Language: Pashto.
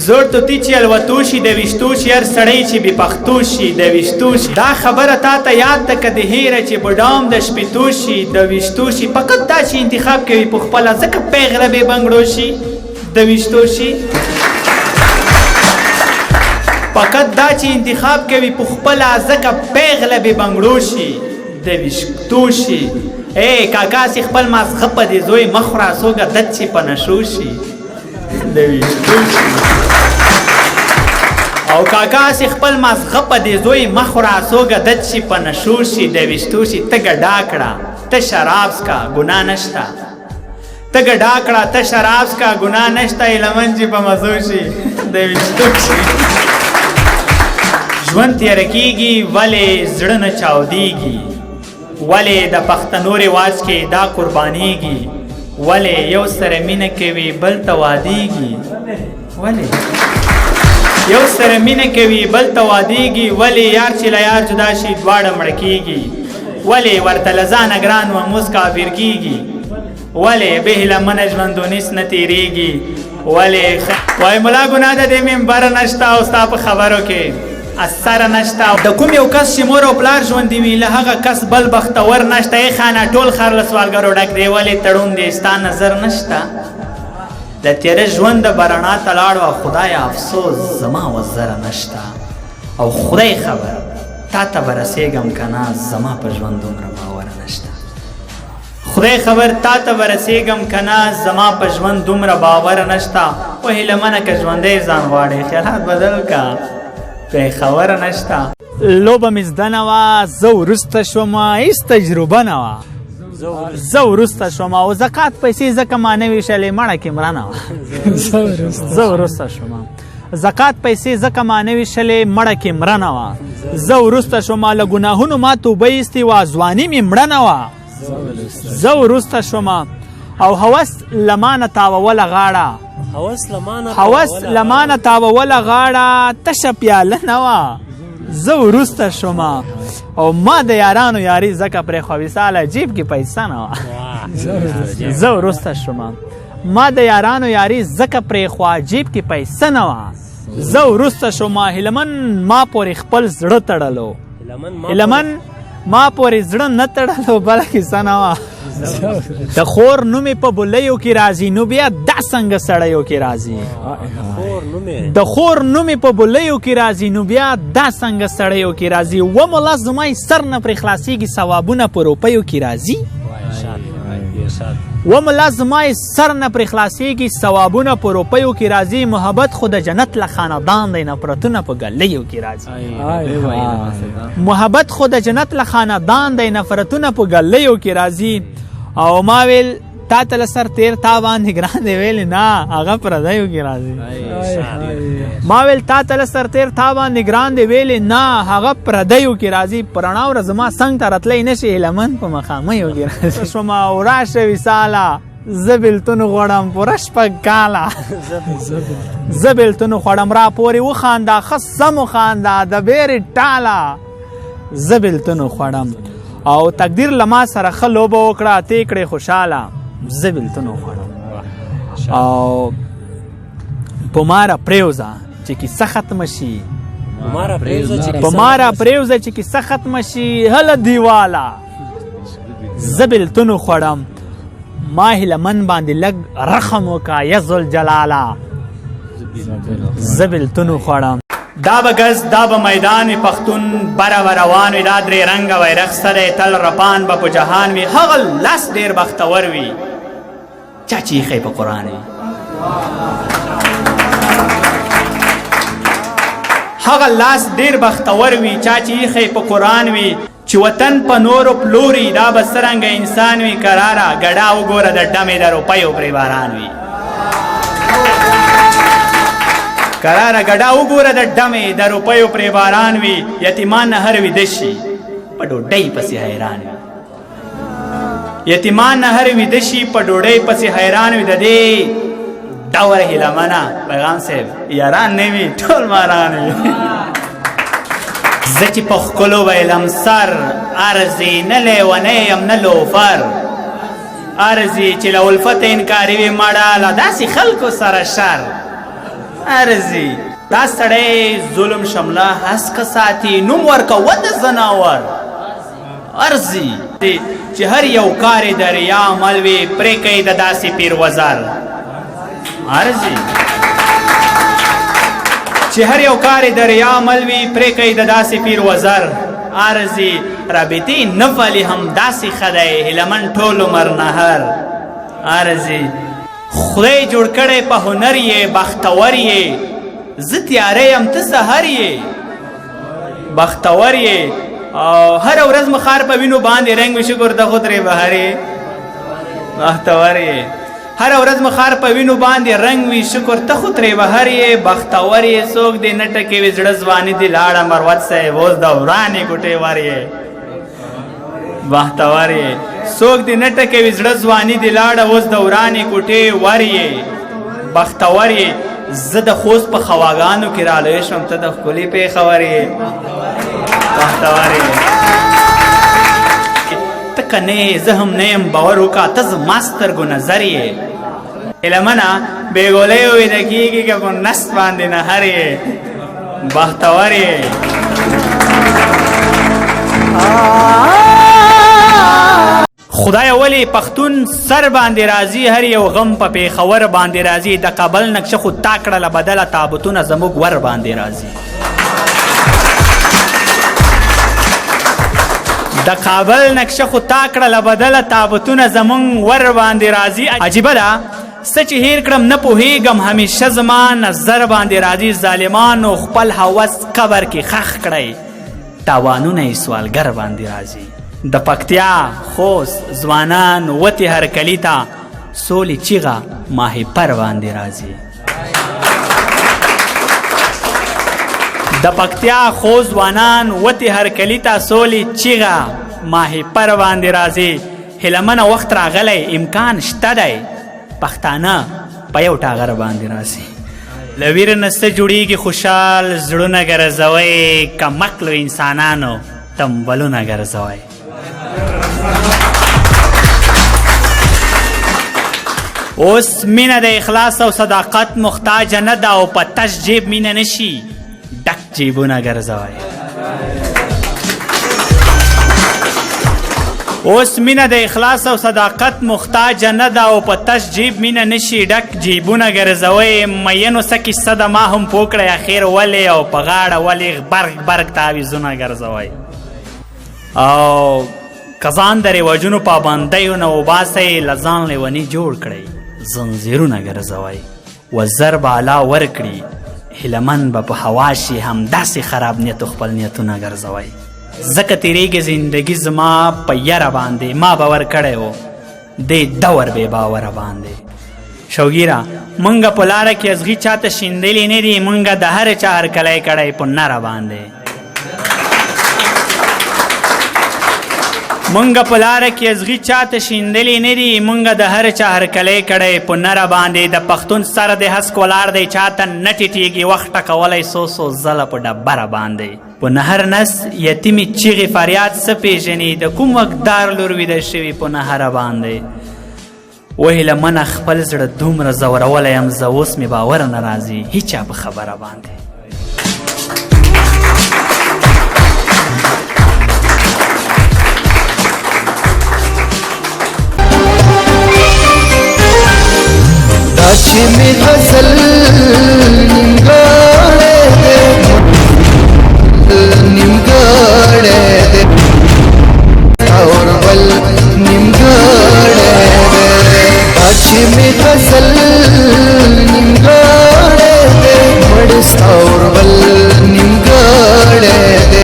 زوړ توتي چې الوتو شي د ویشتو شي هر سړی چې بې پښتو شي د ویشتو شي دا خبره تا ته یاد ده که د هیره چې بډام د شپېتو شي د ویشتو شي فقط دا چې انتخاب کوي په خپله ځکه پیغله بې بنګړو شي د ویشتو شي فقط دا چې انتخاب کوي په خپله ځکه پیغله بې بنګړو شي د ویشتو شي ای کاکا سي خپل مازغه په دې زوی مه خوره څوګه دد چې په نشو شي د ویشتو شي او کاکا سي خپل مازغه په دې زوی مه خوره څوګه دد چې په نشو شي د ویشتو شي ته ګډا کړه ته شراب څکه ګناه نشته ته ګډا کړه ته شراب څکه ګناه نشته لمن چې په مزو شي د ویشتو شي ژوند تیره کېږي ولې زړه نه چاودېږي ولې د پښتنو رواج کې دا قربانېږي ولې یو سره مینه کوي بل ته وادېږي ولې یو سره مینه کوي بل ته وادېږي ولې یار چې له یار جدا شي دواړه مړه کېږي ولې ورته له ځانه ګران و موس کافر کېږي ولې بې لمنه ژوندونیس نه تېرېږي ولې وایي ملا ګناه ده دې منبره نشته او ستا په خبرو کې اثر نشته د کوم یو کس چې مور او پلار ژوندي وي له هغه کس بل بختور نشته ای خانه ټول ښار له سوالګرو ډک دی ولې تړون دی ستا نظر نشته د تیره ژوند به رڼا ته لاړو او خدایه افسوس زما وزره نشته او خدای خبر تا ته به رسېږم که نه زما په ژوند دومره باور نشته خدای خبر تا ته به رسېږم که نه زما په ژوند دومره باور نشته و هیلهمنه که ژوندی ځان غواړې خیالات بدل که پرې خبره نشته لوبه مې زده نه وه زه وروسته شومه هېڅ تجربه نه وه زه وروسته شومه او زکات پیسې ځکه ما نه ویشلې مړه کې مړه نه وه زه وروسته شومه زکات پیسې ځکه ما نه ویشلې مړه کې مړه نه وه زه وروسته شومه له ګناهونو ما توبه ایستې وه ځواني مې مړه نه وه زه وروسته شومه او هوس لمانه تاووله غاړه هوس لمانه تاووله غاړه تشه پیاله نه وه زه وروسته شومه او ما د یارانو یاري ځکه پرېښوه وصاله جیب کې پیسه نه وه زه وروسته شومه ما د یارانو یاري ځکه پرېښوه جیب کې پیسه نه وه زه وروسته شومه هیلمن ما پورې خپل زړه تړلو هیلمن ما پورې زړه نه تړلو بله کیسه نه وه د خور نومې په بولیو کې راځي نو بیا دا څنګه سړیو کې راځي د خور نومې په بولیو کې راځي نو بیا دا څنګه سړیو کې راځي و ملا زمای سر نه پرې خلاصېږي ثوابونه په روپیو کې راځي و ملا زمای سر نه پرې خلاصېږي ثوابونه په روپیو کې راځي محبت خو د جنت له خاندان دی نفرتونه په ګلیو کې راځي محبت خو د جنت له خاندان دی نفرتونه په ګلیو کې راځي او ما ویل تا ته له سر تیر تا باندې ګران دی ویلې نه هغه پردیو کې راځي ما ویل تا ته له سر تیر تا باندې ګران دی ویلې نه هغه پردیو کې راځي په رڼا ورځ زما څنګ ته راتلی نه شي هیلمن په مخامیو کې راځي شومه او راشه وصاله زه بېلتون غواړم پوره شپږ کاله زه بېلتون غواړم را پورې وخانده ښه سم وخانده د بیرې ټاله زه بېلتون غواړم او تقدیر لما سره ښه لوبه وکړه ته کړې خوشحاله زه بېلتون وخوړم او په ماره پرېوځه چې کیسه ختمه شي په ماره پرېوځه چې کیسه ختمه شي هله دیواله زه بېلتون وخوړم ما هیلمن باندې لږ رحم وکړه یزالجلاله زه بېلتون وخوړم دا به ګز دا به میدان وي پښتون بره به روان وي دا درې رنګه بیرغ سره تل رپان به په جهان وي هغه لاس ډېر بختور وي چا چې ایښی په قرآن وي هغه لاس ډېر بختور وي چا چې ایښی په قرآن وي چې وطن په نورو پلوري دا به څرنګه انسان وي کراره ګډا وګوره د ډمې د روپیو پرې باران وي کراره ګډا وګوره د ډمې د روپیو پرې باران وي یتیمان نه هر ویده شي په ډوډۍ پسې حیران وي یتیمان نه هر ویده شي په ډوډۍ پسې حیران وي د دې ډوره هیلمنه پیغام صاحب یاران نه وي ټول ماران وي زه چې په ښکلو ویلم سر ارزي نه لیونی یم نه لوفر ارزي چې له الفت انکاري وي مړه له داسې خلکو سره شر ارزي دا سړی ظلم شمله هسک ساتي نوم ورکوه د زناور ارزي چې هر یو کار د ریا عمل وي پرې کوي د داسې پیر وزر ارزي چې هر یو کار د ریا عمل وي پرې کوي د داسې پیر وزر ارزي رابطې نفلي هم داسې ښه دی هیلمن ټول عمر نهر ارزي خدای جوړ کړی په هنر یې بختور یې زه تیاره یم ته سحر یې بختور یې او هر ورځ مخار په وینو باندې رنګ وي شکر د خود ری بهارې بختور یې هر ورځ مخار په وینو باندې رنګ وي شکر ته خود ری بهارې بختور یې څوک دې نه ټکوي زړه ځواني دې لاړه مروت صاحب اوس د ورانې ګوټې ور یې بختور یې څوک دې نه ټکوي زړه ځواني دې لاړه اوس د ورانې ګوټې ور یې بختور یې زه د خوست په خواګانو کې رالوی شوم ته د ښکلي پېښور یې بختور یې ته که نه یې زه هم نه یم باور وکړه ته زما سترګو نظر یې هیلمنه بېګولۍ ویده کېږي که په نس باندې نهر یې بختور یې خدای ولی پښتون سر باندې راځي هر یو غم په پیښور باندې راځي د کابل نقشه خو تا کړله بدله تابوتونه زموږ ور باندې راځي د کابل نقشه خو تا کړله بدله تابوتونه زموږ ور باندې راځي عجیبه ده څه چې هیر کړم نه پوهېږم همیشه زما نظر باندې راځي ظالمانو خپل هوس قبر کې خښ کړی تاوانونه یې سوالګر باندې راځي د پکتیا خوست ځوانان وتې هر کلي ته سولې چیغه ماهیپر باندې راځي د پکتیا خوست ځوانان وتې هر کلي ته سولې چیغه ماهیپر باندې راځي هیلمنه وخت راغلی امکان شته دی پښتانه په یو ټاغر باندې راځي له ویره نسته جوړیږي خوشحال زړونه ګرځوئ کمقلو انسانانو تنبلونه ګرځوئ اوس مینه د اخلاص او صداقت محتاج نه ده او په تش جیب مینه نشي ډک جیبونه ګرځوئ اوس مینه د اخلاص او صداقت محتاج نه ده او په تش جیب مینه نشي ډک جیبونه ګرځوئ مینو څه کیسه ده ما هم پوه کړی اخر ولې او په غاړه ولې برګ برګ تعویضونه ګرځوئ او که ځان د رواجونو پابندیو نه وباسئ له ځان لیوني جوړ کړئ زنځیرونه ګرځوئ وزر به الله ورکړي هیلمن به په هوا شي همداسې خراب نیتو خپل نیتونه ګرځوئ ځکه تیریږي زندګي زما په یره باندې ما باور کړی و دې دور بې باوره باندې شوګیره مونږه په لاره کې ازغي چاته شیندلي نه دي مونږه د هر چا هرکلی کړی په نره باندې مونږه په لاره کې ازغي چاته شیندلي نه دي مونږه د هر چا هرکلی کړی په نره باندې د پښتون سره د هسک ولاړ دی چاته نه ټیټېږي وخت ټکولی څو ځله په ډبره باندې په نهر نس یتیمې چیغې فریاد څه پېژني د کوم وقتدار لور ویده شوي په نهره باندې وهیله منه خپل زړه دومره ځورولی یم زه اوس مې باور نه راځي هیچا په خبره باندې دا چې مې غزل نیمګړی دی نیمګړی دی اور بل نیمګړی دی دا چې مې غزل نیمګړی